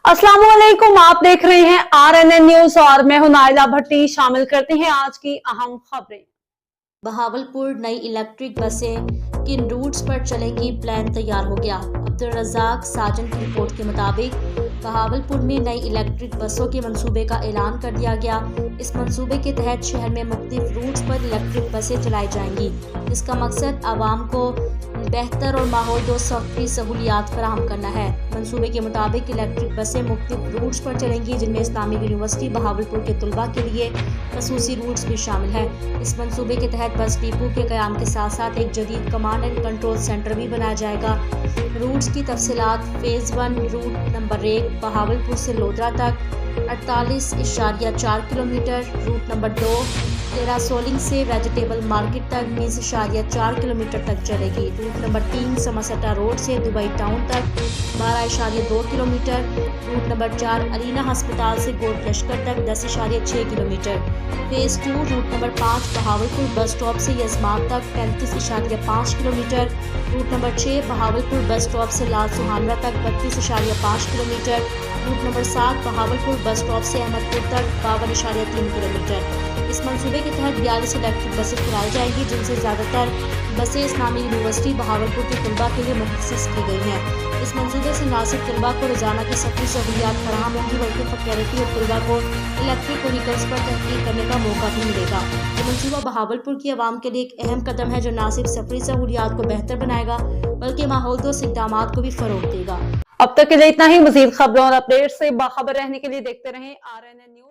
अस्सलाम वालेकुम, आप देख रहे हैं RNN न्यूज और मैं हूं नाइला भट्टी। शामिल करते हैं आज की अहम खबरें। बहावलपुर नई इलेक्ट्रिक बसें किन रूट्स पर चलेंगी, प्लान तैयार हो गया। अब्दुल रज़ाक साजन की रिपोर्ट के मुताबिक बहावलपुर में नई इलेक्ट्रिक बसों के मंसूबे का ऐलान कर दिया गया। इस मंसूबे के तहत शहर में मुख्तलिफ रूट्स पर इलेक्ट्रिक बसें चलाई जाएंगी। इसका मकसद आवाम को बेहतर और माहौलदोस्त सफरी सहूलियात फराहम करना है। मंसूबे के मुताबिक इलेक्ट्रिक बसें मुख्तलिफ रूट्स पर चलेंगी, जिनमें इस्लामिक यूनिवर्सिटी बहावलपुर के तलबा के लिए खसूसी रूट्स भी शामिल हैं। इस मंसूबे के तहत बस डिपो के क़याम के साथ साथ एक जदीद कमांड एंड कंट्रोल सेंटर भी बनाया जाएगा। रूट्स की तफसीलात फेज़ 1 रूट नंबर 1 बहावलपुर से लोधरा तक 48.4 किलोमीटर, रूट नंबर 2 तेरा सोलिंग से वेजिटेबल मार्केट तक 20.4 किलोमीटर तक चलेगी। रूट नंबर 3 समरसटा रोड से दुबई टाउन तक 12.2 किलोमीटर, रूट नंबर 4 अलीना हस्पताल से गोल्ड लश्कर तक 10.6 kilometre. Phase 2 route number 5 Bahawalpur bus stop से यजमान तक 35.5 kilometre, root number 6 Bahawalpur bus stop से लाल सुहानरा तक 32.5 kilometre, root number 7 Bahawalpur bus stop से अहमदपुर तक 52.3 किलोमीटर। इस मंसूबे के तहत 42 इलेक्ट्रिक बसें चलाई जाएंगी, जिनसे ज़्यादातर बसें इस्लामिक यूनिवर्सिटी बहावलपुर के तलबा के लिए मुखस्सिस की गई हैं। इस मंसूबे से न सिर्फ तलबा को रोज़ाना की सफरी सहूलियात फराहम होंगी, बल्कि फैकल्टी और तलबा को इलेक्ट्रिक व्हीकल्स पर तहकीक करने का मौका भी मिलेगा। ये मंसूबा बहावलपुर की आवाम के लिए एक अहम कदम है, जो न सिर्फ सफरी सहूलियात को बेहतर बनाएगा, बल्कि माहौलदोस्त इक़दामात को भी फ़रोग़ देगा। अब तक के लिए इतना ही। मज़ीद खबरों और अपडेट से बाखबर रहने के लिए देखते रहें RNN न्यूज।